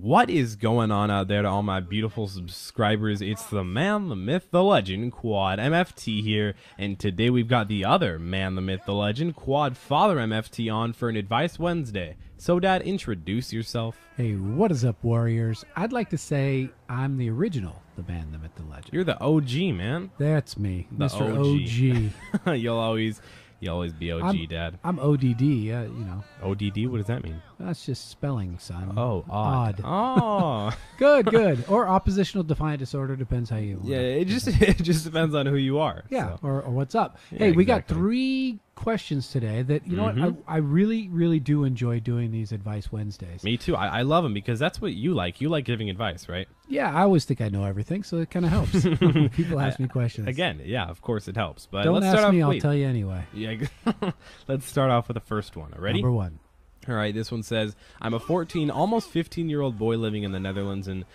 What is going on out there to all my beautiful subscribers? It's the man, the myth, the legend, Quad MFT here, and today we've got the other man, the myth, the legend, Quad Father MFT on for an Advice Wednesday. So, Dad, introduce yourself. Hey, what is up, Warriors? I'd like to say I'm the original, the man, the myth, the legend. You're the OG, man. That's me, The Mr. OG. You'll always be OG, Dad. I'm ODD, you know. ODD? What does that mean? That's just spelling, son. Oh, odd. Oh. Good. Or oppositional defiant disorder, depends how you want. Yeah, it just depends on who you are. Yeah, so. or what's up. Yeah, hey, we got exactly. 3 questions today that, you know what, I really, really do enjoy doing these Advice Wednesdays. Me too. I love them because that's what you like. You like giving advice, right? Yeah, I always think I know everything, so it kind of helps. People ask me questions. Again, yeah, of course it helps. But Don't let's ask start me, off. I'll tell you anyway. Yeah, let's start off with the first one. Ready? Number 1. All right, this one says, I'm a 14, almost 15-year-old boy living in the Netherlands, and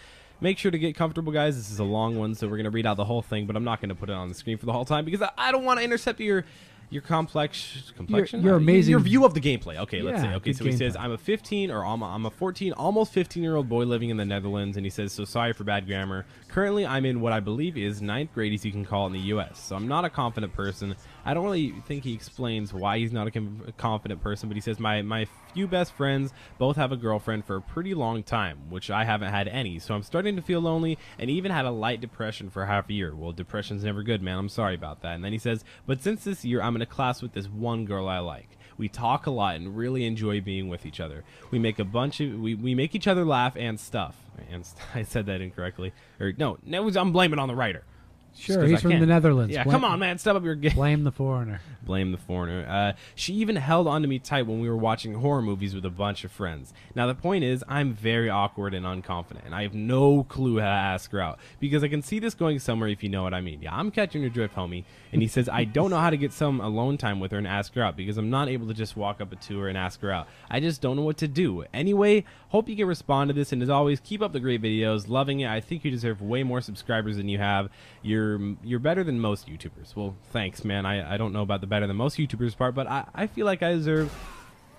make sure to get comfortable, guys. This is a long one, so we're going to read out the whole thing, but I'm not going to put it on the screen for the whole time because I don't want to intercept your complexion, your amazing your view of the gameplay. Okay, let's Yeah, say. Okay, good so he says, gameplay. I'm a 14, almost 15-year-old boy living in the Netherlands, and he says, so sorry for bad grammar. Currently, I'm in what I believe is 9th grade, as you can call it in the U.S., so I'm not a confident person. I don't really think he explains why he's not a confident person, but he says, my few best friends both have a girlfriend for a pretty long time, which I haven't had any, so I'm starting to feel lonely, and even had a light depression for half a year. Well, depression's never good, man. I'm sorry about that. And then he says, but since this year, I'm in a class with this one girl I like. We talk a lot and really enjoy being with each other. We make we make each other laugh and stuff. And I said that incorrectly. Or no, I'm blaming on the writer. Sure, he's from the Netherlands. Yeah, come on, man, step up your game. Blame the foreigner. Blame the foreigner. She even held on to me tight when we were watching horror movies with a bunch of friends. Now, the point is, I'm very awkward and unconfident, and I have no clue how to ask her out, because I can see this going somewhere, if you know what I mean. Yeah, I'm catching your drift, homie. And he says, I don't know how to get some alone time with her and ask her out, because I'm not able to just walk up to her and ask her out. I just don't know what to do. Anyway, hope you can respond to this, and as always, keep up the great videos. Loving it. I think you deserve way more subscribers than you have. You're better than most YouTubers. Well, thanks, man. I don't know about the better than most YouTubers part, but I feel like I deserve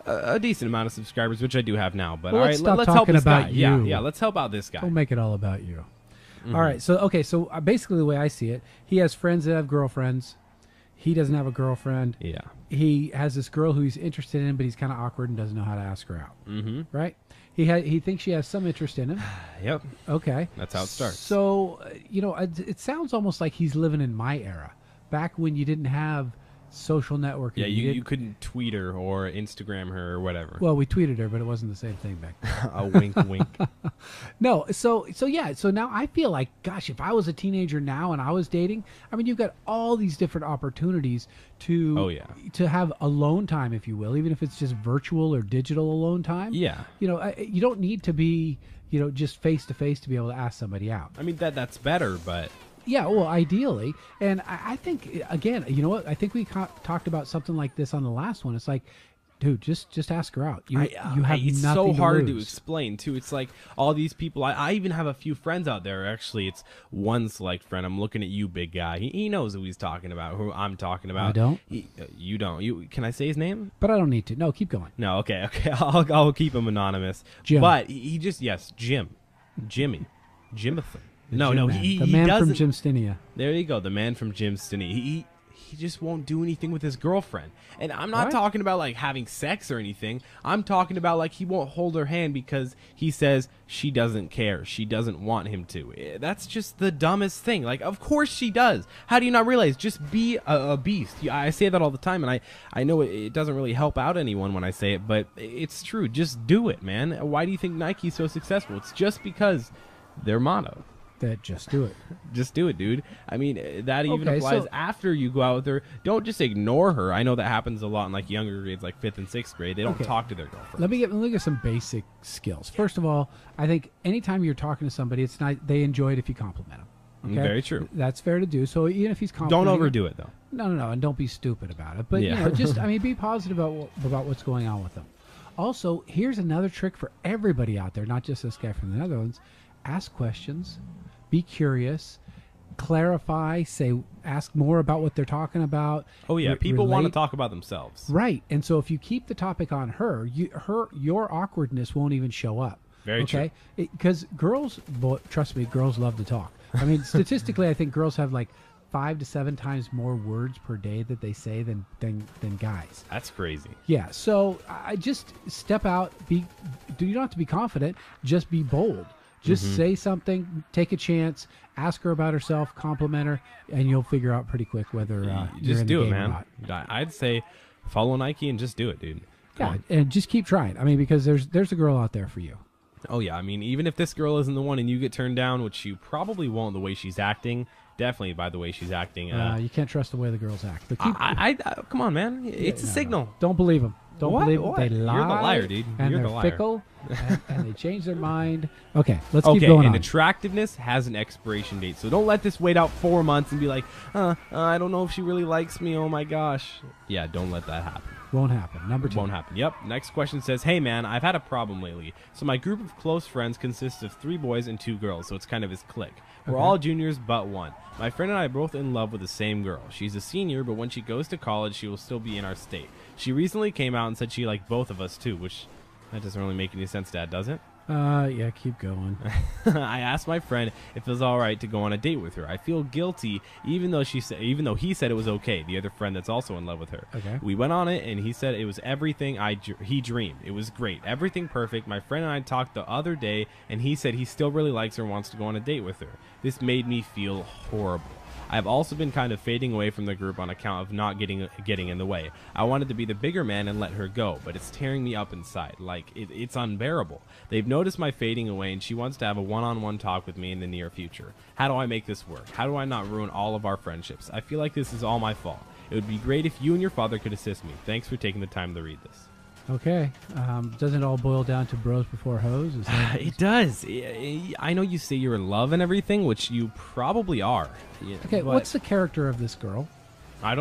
a decent amount of subscribers, which I do have now. But well, all let's right, stop let's talking help this about guy. you. Yeah, let's help out this guy. Don't make it all about you. All right, so basically the way I see it, he has friends that have girlfriends. He doesn't have a girlfriend. Yeah. He has this girl who he's interested in, but he's kind of awkward and doesn't know how to ask her out. Right? He thinks she has some interest in him. Yep. Okay. That's how it starts. So, it sounds almost like he's living in my era, back when you didn't have social networking. Yeah, you couldn't tweet her or Instagram her or whatever. Well, we tweeted her, but it wasn't the same thing back then. A wink, wink. No, so now I feel like, gosh, if I was a teenager now and I was dating, I mean, you've got all these different opportunities to have alone time, if you will, even if it's just virtual or digital alone time. Yeah. You don't need to be, just face to face to be able to ask somebody out. I mean, that's better, but... Yeah, well, ideally. And I think, again, you know what? I think we talked about something like this on the last one. It's like, dude, just ask her out. You have it's nothing so hard to to explain, too. It's like all these people. I even have a few friends out there. Actually, it's one select friend. I'm looking at you, big guy. He knows who he's talking about, who I'm talking about. I don't? You don't. Can I say his name? But I don't need to. No, keep going. No, okay. I'll keep him anonymous. Jim. But he just, Jimmy. Jimothy. No, the man from Jim Stinia. There you go, the man from Jim Stinia. He just won't do anything with his girlfriend. And I'm not talking about like having sex or anything. I'm talking about like he won't hold her hand because he says she doesn't care. She doesn't want him to. That's just the dumbest thing. Like, of course she does. How do you not realize? Just be a beast. I say that all the time, and I know it doesn't really help out anyone when I say it, but it's true. Just do it, man. Why do you think Nike's so successful? It's just because their motto. That just do it. Just do it, dude. I mean, that even Okay, applies so- after you go out with her. Don't just ignore her. I know that happens a lot in like younger grades, like 5th and 6th grade. They don't Okay. talk to their girlfriends. Let me get some basic skills. First of all, I think anytime you're talking to somebody, it's not they enjoy it if you compliment them. Okay? Very true. That's fair to do. So even if he's complimenting, Don't overdo it, though. No, and don't be stupid about it. But Yeah. be positive about what's going on with them. Also, here's another trick for everybody out there, not just this guy from the Netherlands. Ask questions, be curious, clarify, ask more about what they're talking about. Oh yeah, people want to relate. talk about themselves. Right. And so if you keep the topic on her, your awkwardness won't even show up. Very true. Okay, because girls, trust me, girls love to talk. I mean, statistically, I think girls have like 5 to 7 times more words per day that they say than guys. That's crazy. Yeah, so I just step out. You don't have to be confident. Just be bold. Just say something. Take a chance. Ask her about herself. Compliment her, and you'll figure out pretty quick whether you're Just in do the it, game or man. not. I'd say follow Nike and just do it, dude. Come Yeah, on. and just keep trying. I mean, because there's a girl out there for you. Oh yeah, I mean, even if this girl isn't the one and you get turned down, which you probably won't, the way she's acting, definitely by the way she's acting. You can't trust the way the girls act. But keep, I come on, man, it's a signal. Don't believe them. Don't What? believe them. What? They lie. You're the liar, dude. And You're they're the liar. fickle, and they change their mind. Okay, let's keep Okay, going and on. attractiveness has an expiration date, so don't let this wait out 4 months and be like, I don't know if she really likes me. Oh my gosh. Yeah, don't let that happen. Won't happen. Number 2. Won't happen. Yep. Next question says, hey man, I've had a problem lately. So my group of close friends consists of 3 boys and 2 girls, so it's kind of his clique. We're all juniors but one. My friend and I are both in love with the same girl. She's a senior, but when she goes to college, she will still be in our state. She recently came out and said she liked both of us too, which that doesn't really make any sense, Dad, does it? Yeah, keep going. I asked my friend if it was all right to go on a date with her. I feel guilty, even though he said it was okay. The other friend that's also in love with her. Okay. We went on it, and he said it was everything he dreamed. It was great, everything perfect. My friend and I talked the other day, and he said he still really likes her and wants to go on a date with her. This made me feel horrible. I've also been kind of fading away from the group on account of not getting in the way. I wanted to be the bigger man and let her go, but it's tearing me up inside. Like, it's unbearable. They've noticed my fading away, and she wants to have a one-on-one talk with me in the near future. How do I make this work? How do I not ruin all of our friendships? I feel like this is all my fault. It would be great if you and your father could assist me. Thanks for taking the time to read this. Okay. Doesn't it all boil down to bros before hoes? Is that It does. I know you say you're in love and everything, which you probably are. Yeah, okay, but what's the character of this girl?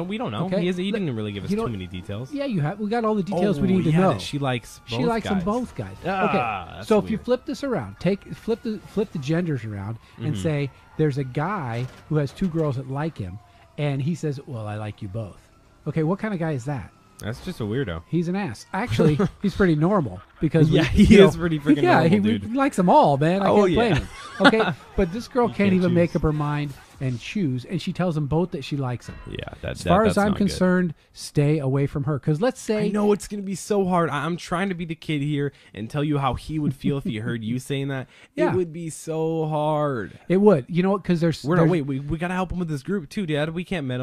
we don't know. Okay, He didn't really give us you too know- many details. Yeah, we got all the details we need to yeah, know. that she likes both She likes guys. them both guys. Ah, Okay, that's so if you weird. flip this around, flip the genders around, and Mm-hmm. say there's a guy who has 2 girls that like him, and he says, "Well, I like you both." Okay, what kind of guy is that? That's just a weirdo. He's an ass. Actually, he's pretty normal because Yeah, he you is pretty freaking yeah, normal, he dude. likes them all, man. I Oh, can't blame yeah. him. Okay, but this girl can't can't even make choose. up her mind and choose, and she tells them both that she likes them. Yeah, As far as I'm concerned, stay away from her. Because let's say I know it's gonna be so hard. I'm trying to be the kid here and tell you how he would feel if he heard you saying that. Yeah. It would be so hard. it would, you know what? Because there's We gotta help him with his group too, Dad. We can't let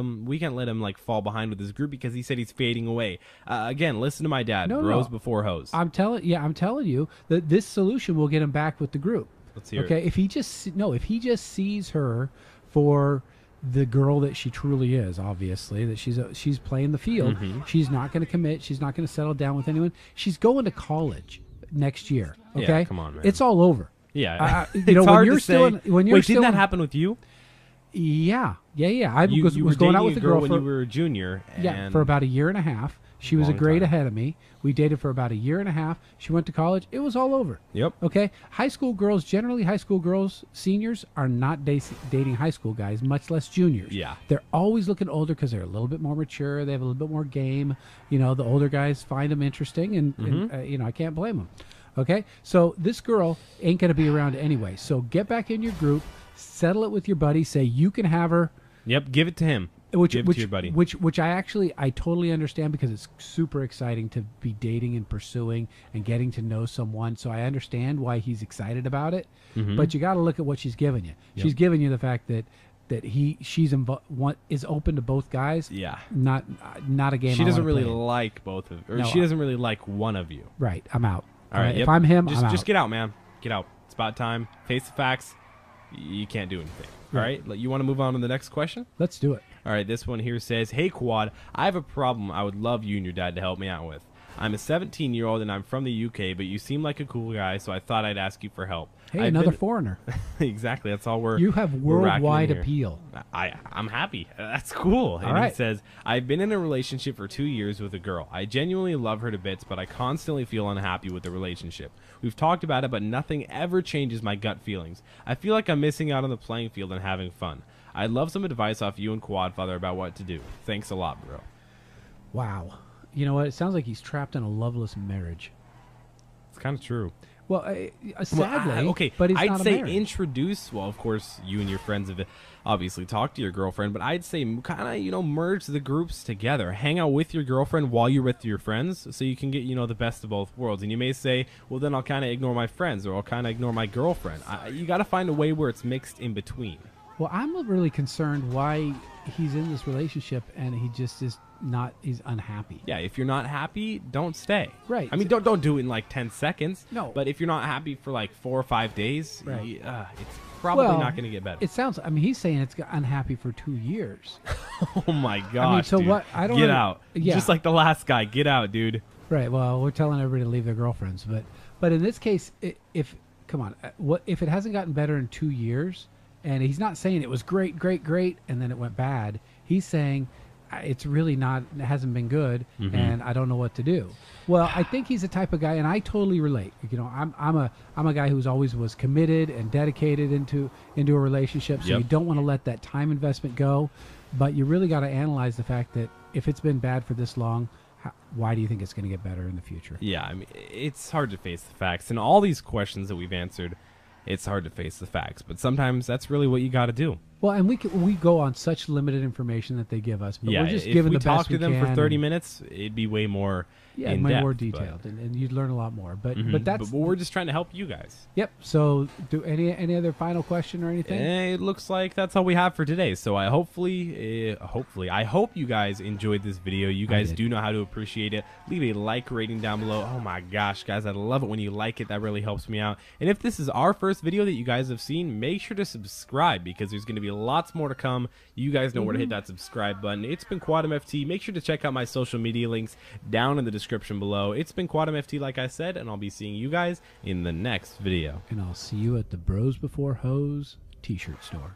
him like fall behind with his group because he said he's fading away. Again, listen to my dad. No, Bros no. before hoes. I'm telling you that this solution will get him back with the group. Let's hear Okay, it. if he just sees her for the girl that she truly is, obviously that she's playing the field. Mm-hmm. She's not going to commit. She's not going to settle down with anyone. She's going to college next year. Yeah, Okay, come on, man. It's all over. Yeah, you it's know, when hard you're to still say. in- when you're Wait, still didn't that in- happen with you? Yeah. I You was were going out dating with a a girl when for you were a junior. yeah and for about a year and a half. She was a Long grade time. ahead of me. We dated for about a year and a half. She went to college. It was all over. Yep. Okay. High school girls, seniors are not dating high school guys, much less juniors. Yeah. They're always looking older because they're a little bit more mature. They have a little bit more game. You know, the older guys find them interesting, and you know, I can't blame them. Okay. So this girl ain't going to be around anyway. So get back in your group, settle it with your buddy, say you can have her. Yep. Give it to him. Give it to your buddy. Which I totally understand because it's super exciting to be dating and pursuing and getting to know someone. So I understand why he's excited about it. Mm-hmm. But you got to look at what she's giving you. She's giving you the fact that is open to both guys. Yeah. Not a game. She I doesn't wanna really play in. like both of, or No, she doesn't really like one of you. Right. I'm out. All right. If Yep. I'm him, just I'm just out. get out, man. Get out. It's about time. Face the facts. You can't do anything. All right. You want to move on to the next question? Let's do it. All right, this one here says, hey, Quad, I have a problem I would love you and your dad to help me out with. I'm a 17-year-old and I'm from the UK, but you seem like a cool guy, so I thought I'd ask you for help. Hey, I've another been- foreigner. Exactly, that's all we're You have we're racking in worldwide here. appeal. I'm happy. That's cool. And right. he says, I've been in a relationship for 2 years with a girl. I genuinely love her to bits, but I constantly feel unhappy with the relationship. We've talked about it, but nothing ever changes my gut feelings. I feel like I'm missing out on the playing field and having fun. I'd love some advice off you and Quadfather about what to do. Thanks a lot, bro. Wow. You know what? It sounds like he's trapped in a loveless marriage. It's kind of true. Well, sadly, okay, but he's I'd not a say married. introduce. Well, of course, you and your friends have obviously talked to your girlfriend, but I'd say kind of merge the groups together. Hang out with your girlfriend while you're with your friends, so you can get the best of both worlds. And you may say, well, then I'll kind of ignore my friends, or I'll kind of ignore my girlfriend. You got to find a way where it's mixed in between. Well, I'm really concerned why he's in this relationship and he just is not. He's unhappy. Yeah, if you're not happy, don't stay. Right. I mean, don't do it in like 10 seconds. No. But if you're not happy for like 4 or 5 days, Right. It's probably Well, not going to get better. It sounds. I mean, he's saying it's got unhappy for 2 years. Oh my gosh. so dude. what- I don't get know- out. yeah. Just like the last guy. Get out, dude. Right. Well, we're telling everybody to leave their girlfriends, but in this case, if come on, what if it hasn't gotten better in 2 years, and he's not saying it was great, and then it went bad. He's saying it's really not. It hasn't been good, and I don't know what to do. Well, I think he's the type of guy, and I totally relate. I'm a guy who's always was committed and dedicated into a relationship. So Yep. you don't want to let that time investment go, but you really got to analyze the fact that if it's been bad for this long, why do you think it's going to get better in the future? Yeah, I mean, it's hard to face the facts. And all these questions that we've answered, it's hard to face the facts. But sometimes that's really what you got to do. Well, and we go on such limited information that they give us, but Yeah, we're just if giving we the talk best to we them can for 30 and- minutes, it'd be way more Yeah, in way depth, more but- detailed, and you'd learn a lot more. But Mhm. that's but we're just trying to help you guys. yep. So, do any other final question or anything? It looks like that's all we have for today. So I I hope you guys enjoyed this video. You guys did. do know how to appreciate it. Leave a like rating down below. Oh my gosh, guys, I love it when you like it. That really helps me out. And if this is our first video that you guys have seen, make sure to subscribe because there's going to be lots more to come. You guys know where to hit that subscribe button. It's been Quantum FT. Make sure to check out my social media links down in the description below. It's been Quantum FT, like I said, and I'll be seeing you guys in the next video. And I'll see you at the Bros Before Hoes t-shirt store.